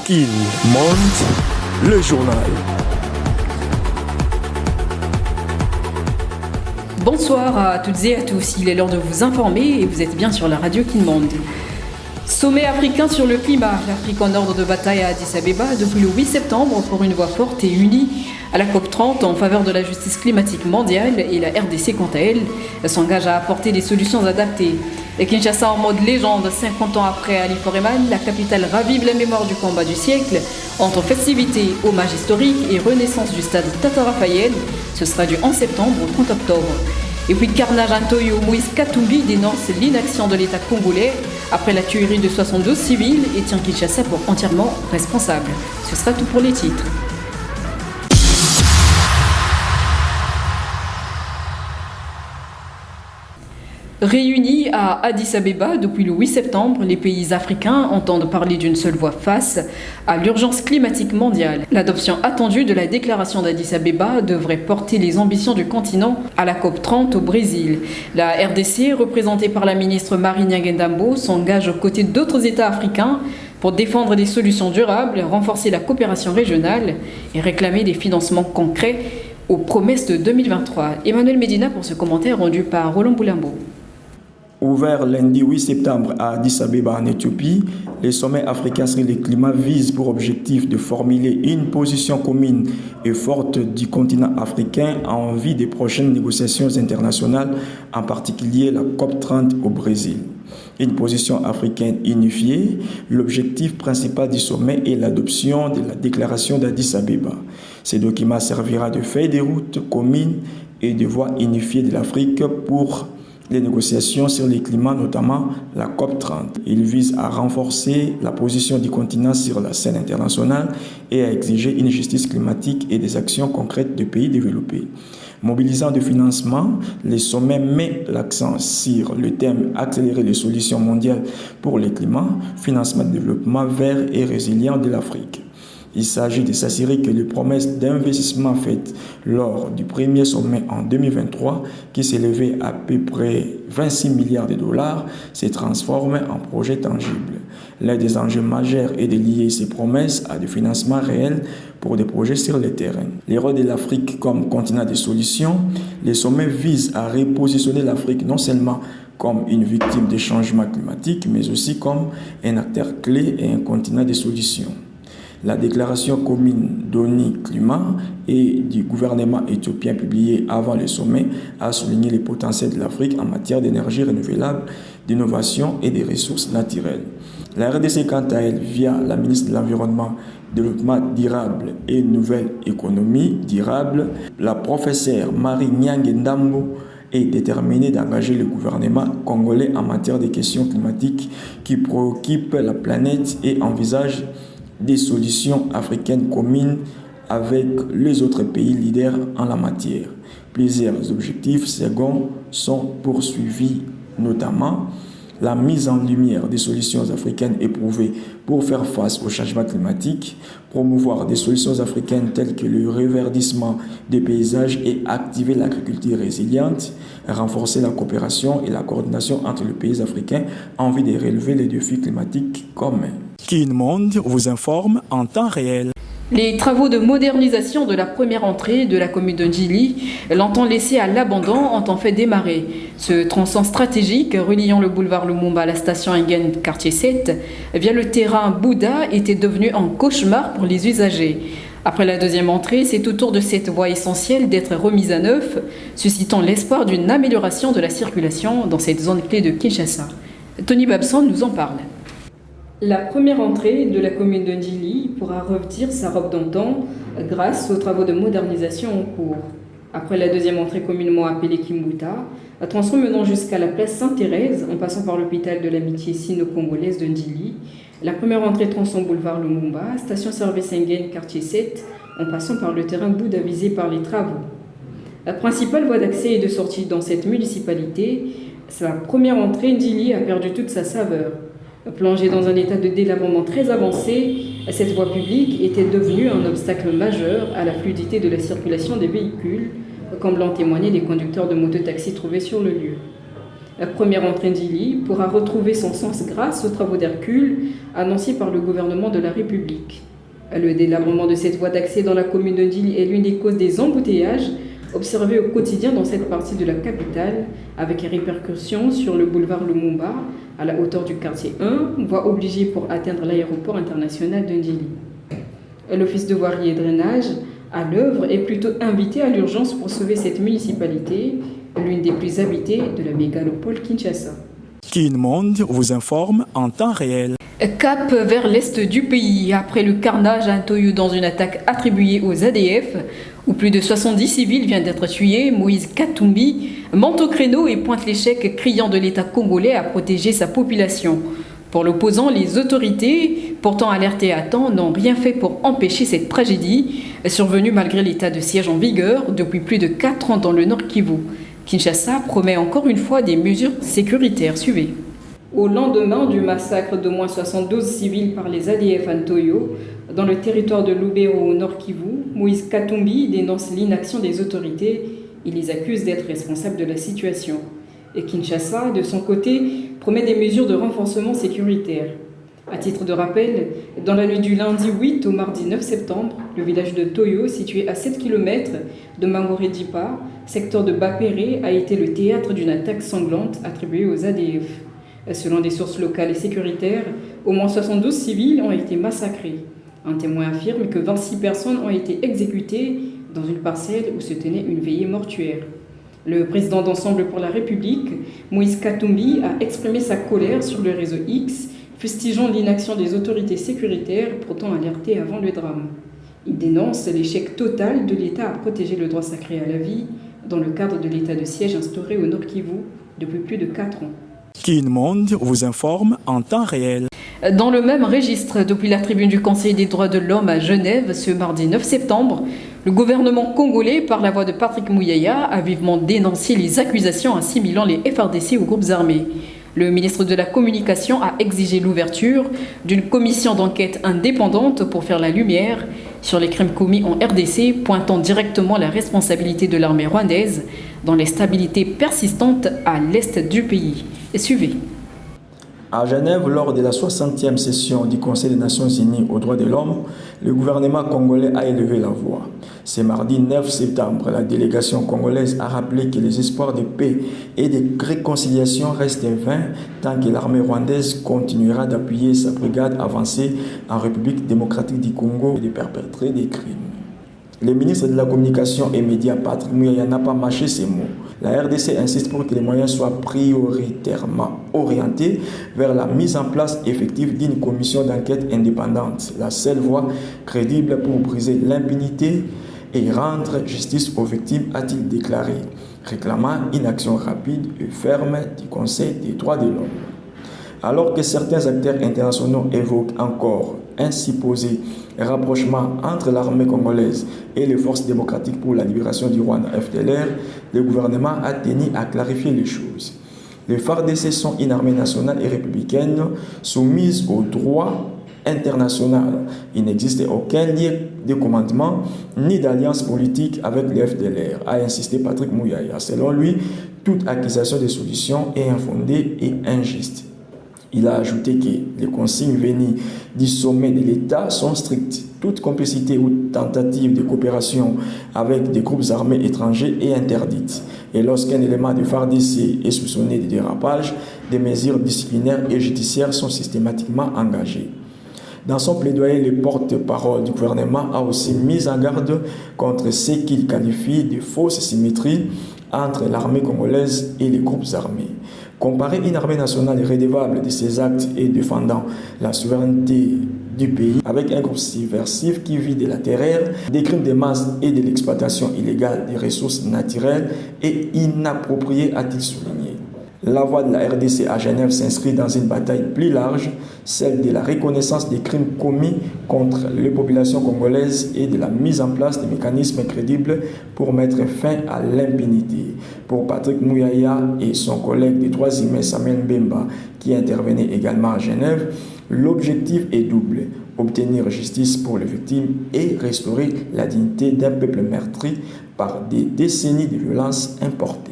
Kin Monde, le journal. Bonsoir à toutes et à tous, il est l'heure de vous informer et vous êtes bien sur la radio Kin Monde. Sommet africain sur le climat, l'Afrique en ordre de bataille à Addis Abeba depuis le 8 septembre pour une voix forte et unie à la COP30 en faveur de la justice climatique mondiale, et la RDC quant à elle s'engage à apporter des solutions adaptées. Et Kinshasa en mode légende, 50 ans après Ali Foreman, la capitale ravive la mémoire du combat du siècle entre festivités, hommage historique et renaissance du stade Tata Raphaël. Ce sera du 11 septembre au 30 octobre. Et puis de carnage à Ntoyo, Moïse Katumbi dénonce l'inaction de l'État congolais après la tuerie de 72 civils et tient Kinshasa pour entièrement responsable. Ce sera tout pour les titres. Réunis à Addis Abeba depuis le 8 septembre, les pays africains entendent parler d'une seule voix face à l'urgence climatique mondiale. L'adoption attendue de la déclaration d'Addis Abeba devrait porter les ambitions du continent à la COP30 au Brésil. La RDC, représentée par la ministre Marie Nyangendambo, s'engage aux côtés d'autres États africains pour défendre des solutions durables, renforcer la coopération régionale et réclamer des financements concrets aux promesses de 2023. Emmanuel Medina pour ce commentaire rendu par Roland Boulambo. Ouvert lundi 8 septembre à Addis Abeba en Éthiopie, les sommets africains sur le climat visent pour objectif de formuler une position commune et forte du continent africain en vue des prochaines négociations internationales, en particulier la COP30 au Brésil. Une position africaine unifiée, l'objectif principal du sommet est l'adoption de la déclaration d'Addis Abeba. Ce document servira de feuille de route commune et de voie unifiée de l'Afrique pour les négociations sur le climat, notamment la COP30. Il vise à renforcer la position du continent sur la scène internationale et à exiger une justice climatique et des actions concrètes de pays développés. Mobilisant de financement, le sommet met l'accent sur le thème « Accélérer les solutions mondiales pour le climat, financement de développement vert et résilient de l'Afrique ». Il s'agit de s'assurer que les promesses d'investissement faites lors du premier sommet en 2023, qui s'élevait à peu près 26 milliards de dollars, se transforment en projets tangibles. L'un des enjeux majeurs est de lier ces promesses à des financements réels pour des projets sur le terrain. Les rôles de l'Afrique comme continent de solutions, les sommets visent à repositionner l'Afrique non seulement comme une victime des changements climatiques, mais aussi comme un acteur clé et un continent de solutions. La déclaration commune d'ONU Climat et du gouvernement éthiopien publiée avant le sommet a souligné le potentiel de l'Afrique en matière d'énergie renouvelable, d'innovation et des ressources naturelles. La RDC, quant à elle, via la ministre de l'Environnement, Développement durable et Nouvelle économie durable, la professeure Marie Nyangendambo, est déterminée d'engager le gouvernement congolais en matière de questions climatiques qui préoccupent la planète et envisage des solutions africaines communes avec les autres pays leaders en la matière. Plusieurs objectifs seconds sont poursuivis, notamment la mise en lumière des solutions africaines éprouvées pour faire face au changement climatique, promouvoir des solutions africaines telles que le reverdissement des paysages et activer l'agriculture résiliente, renforcer la coopération et la coordination entre les pays africains en vue de relever les défis climatiques communs. Kin Monde vous informe en temps réel. Les travaux de modernisation de la première entrée de la commune de Ndjili, longtemps laissée à l'abandon, ont en fait démarrer. Ce tronçon stratégique reliant le boulevard Lumumba à la station Engen quartier 7 via le terrain Bouddha était devenu un cauchemar pour les usagers. Après la deuxième entrée, c'est au tour de cette voie essentielle d'être remise à neuf, suscitant l'espoir d'une amélioration de la circulation dans cette zone clé de Kinshasa. Tony Babson nous en parle. La première entrée de la commune de Ndjili pourra revêtir sa robe d'antan grâce aux travaux de modernisation en cours. Après la deuxième entrée communément appelée Kimbuta, un tronçon menant jusqu'à la place Sainte-Thérèse en passant par l'hôpital de l'amitié sino-congolaise de Ndjili, la première entrée tronçon boulevard Lumumba, station-service Engen quartier 7 en passant par le terrain Bouddha visé par les travaux. La principale voie d'accès et de sortie dans cette municipalité, sa première entrée Ndjili a perdu toute sa saveur. Plongée dans un état de délabrement très avancé, cette voie publique était devenue un obstacle majeur à la fluidité de la circulation des véhicules, comme l'ont témoigné les conducteurs de mototaxis trouvés sur le lieu. La première entrée d'Ili pourra retrouver son sens grâce aux travaux d'Hercule annoncés par le gouvernement de la République. Le délabrement de cette voie d'accès dans la commune de Dili est l'une des causes des embouteillages observés au quotidien dans cette partie de la capitale, avec répercussions sur le boulevard Lumumba, à la hauteur du quartier 1, voie obligée pour atteindre l'aéroport international de Dili. L'Office de voirie et drainage, à l'œuvre, est plutôt invité à l'urgence pour sauver cette municipalité, l'une des plus habitées de la mégalopole Kinshasa. Kin Monde vous informe en temps réel. Cap vers l'est du pays, après le carnage à Ntoyo dans une attaque attribuée aux ADF, où plus de 70 civils viennent d'être tués, Moïse Katumbi monte au créneau et pointe l'échec criant de l'État congolais à protéger sa population. Pour l'opposant, les autorités, pourtant alertées à temps, n'ont rien fait pour empêcher cette tragédie, survenue malgré l'état de siège en vigueur depuis plus de 4 ans dans le Nord Kivu. Kinshasa promet encore une fois des mesures sécuritaires. Suivez. Au lendemain du massacre d'au moins 72 civils par les ADF à Ntoyo, dans le territoire de Lubero au Nord Kivu, Moïse Katumbi dénonce l'inaction des autorités. Il les accuse d'être responsables de la situation. Et Kinshasa, de son côté, promet des mesures de renforcement sécuritaire. À titre de rappel, dans la nuit du lundi 8 au mardi 9 septembre, le village de Toyo, situé à 7 km de Mangoré-Dipa, secteur de Bapéré, a été le théâtre d'une attaque sanglante attribuée aux ADF. Selon des sources locales et sécuritaires, au moins 72 civils ont été massacrés. Un témoin affirme que 26 personnes ont été exécutées dans une parcelle où se tenait une veillée mortuaire. Le président d'Ensemble pour la République, Moïse Katumbi, a exprimé sa colère sur le réseau X, fustigeant l'inaction des autorités sécuritaires pourtant alertées avant le drame. Il dénonce l'échec total de l'État à protéger le droit sacré à la vie dans le cadre de l'état de siège instauré au Nord Kivu depuis plus de 4 ans. Kin Monde vous informe en temps réel. Dans le même registre, depuis la tribune du Conseil des droits de l'homme à Genève ce mardi 9 septembre, le gouvernement congolais, par la voix de Patrick Mouyaya, a vivement dénoncé les accusations assimilant les FARDC aux groupes armés. Le ministre de la Communication a exigé l'ouverture d'une commission d'enquête indépendante pour faire la lumière sur les crimes commis en RDC, pointant directement la responsabilité de l'armée rwandaise dans l'instabilité persistante à l'est du pays. Et suivez. À Genève, lors de la 60e session du Conseil des Nations Unies aux droits de l'homme, le gouvernement congolais a élevé la voix. Ce mardi 9 septembre, la délégation congolaise a rappelé que les espoirs de paix et de réconciliation restent vains tant que l'armée rwandaise continuera d'appuyer sa brigade avancée en République démocratique du Congo et de perpétrer des crimes. Le ministre de la Communication et Médias, Patrick Mouyaya, n'a pas mâché ces mots. La RDC insiste pour que les moyens soient prioritairement orientés vers la mise en place effective d'une commission d'enquête indépendante, la seule voie crédible pour briser l'impunité et rendre justice aux victimes, a-t-il déclaré, réclamant une action rapide et ferme du Conseil des droits de l'homme. Alors que certains acteurs internationaux évoquent encore un supposé rapprochement entre l'armée congolaise et les forces démocratiques pour la libération du Rwanda FDLR, le gouvernement a tenu à clarifier les choses. Les FARDC sont une armée nationale et républicaine soumise au droit international. Il n'existe aucun lien de commandement ni d'alliance politique avec le FDLR, a insisté Patrick Mouyaya. Selon lui, toute accusation de solution est infondée et injuste. Il a ajouté que les consignes venues du sommet de l'État sont strictes. Toute complicité ou tentative de coopération avec des groupes armés étrangers est interdite. Et lorsqu'un élément de FARDC est soupçonné de dérapage, des mesures disciplinaires et judiciaires sont systématiquement engagées. Dans son plaidoyer, le porte-parole du gouvernement a aussi mis en garde contre ce qu'il qualifie de fausses symétries entre l'armée congolaise et les groupes armés. Comparer une armée nationale redevable de ses actes et défendant la souveraineté du pays avec un groupe subversif qui vit de la terreur, des crimes de masse et de l'exploitation illégale des ressources naturelles est inapproprié, a-t-il souligné. La voix de la RDC à Genève s'inscrit dans une bataille plus large, celle de la reconnaissance des crimes commis contre les populations congolaises et de la mise en place de mécanismes crédibles pour mettre fin à l'impunité. Pour Patrick Mouyaya et son collègue des droits humains Samuel Mbemba, qui intervenait également à Genève, l'objectif est double: obtenir justice pour les victimes et restaurer la dignité d'un peuple meurtri par des décennies de violences importées.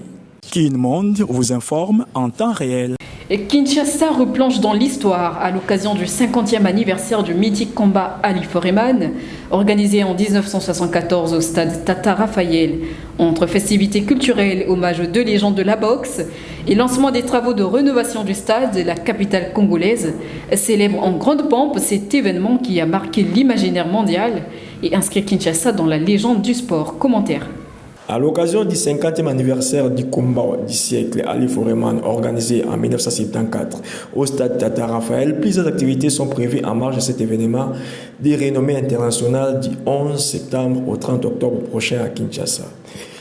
Kin Monde vous informe en temps réel. Et Kinshasa replonge dans l'histoire à l'occasion du 50e anniversaire du mythique combat Ali Foreman, organisé en 1974 au stade Tata Raphaël. Entre festivités culturelles, hommage aux deux légendes de la boxe et lancement des travaux de rénovation du stade, la capitale congolaise célèbre en grande pompe cet événement qui a marqué l'imaginaire mondial et inscrit Kinshasa dans la légende du sport. Commentaire. À l'occasion du 50e anniversaire du combat du siècle Ali Foreman organisé en 1974 au stade Tata Raphaël, plusieurs activités sont prévues en marge de cet événement de renommée internationale du 11 septembre au 30 octobre prochain à Kinshasa.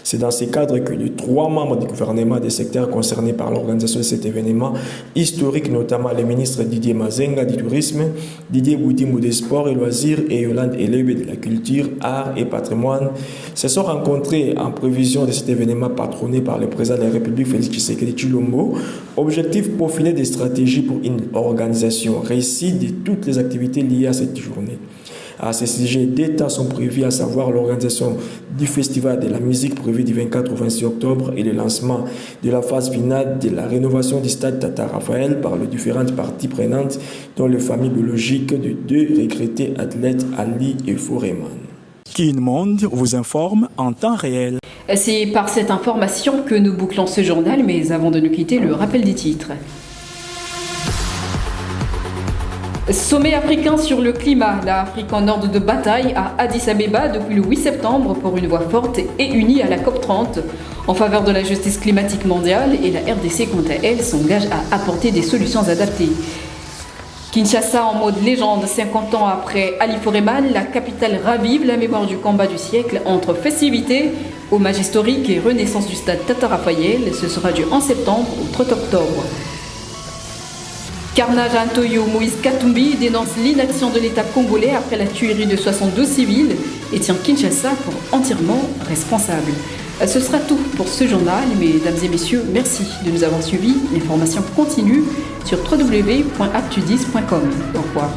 C'est dans ce cadre que les 3 membres du gouvernement des secteurs concernés par l'organisation de cet événement historique, notamment les ministres Didier Mazenga du Tourisme, Didier Boudimou des Sports et Loisirs et Yolande Elebe de la Culture, Arts et Patrimoine, se sont rencontrés en prévision de cet événement patronné par le président de la République Félix Tshisekedi Tshilombo. Objectif, peaufiner des stratégies pour une organisation réussie de toutes les activités liées à cette journée. À ce sujet, des temps sont prévus, à savoir l'organisation du Festival de la musique prévu du 24 au 26 octobre et le lancement de la phase finale de la rénovation du stade Tata Raphaël par les différentes parties prenantes, dont les familles biologiques de 2 regrettés athlètes Ali et Foreman. Kin Monde vous informe en temps réel. C'est par cette information que nous bouclons ce journal, mais avant de nous quitter, le rappel des titres. Sommet africain sur le climat. L'Afrique en ordre de bataille à Addis Abeba depuis le 8 septembre pour une voix forte et unie à la COP30 en faveur de la justice climatique mondiale, et la RDC, quant à elle, s'engage à apporter des solutions adaptées. Kinshasa en mode légende, 50 ans après Ali Foreman, la capitale ravive la mémoire du combat du siècle entre festivités, hommage historique et renaissance du stade Tata Raphaël. Ce sera du 11 septembre au 30 octobre. Carnage à Ntoyo, Moïse Katumbi dénonce l'inaction de l'État congolais après la tuerie de 62 civils et tient Kinshasa pour entièrement responsable. Ce sera tout pour ce journal, mesdames et messieurs, merci de nous avoir suivis. L'information continue sur www.actu10.com. Au revoir.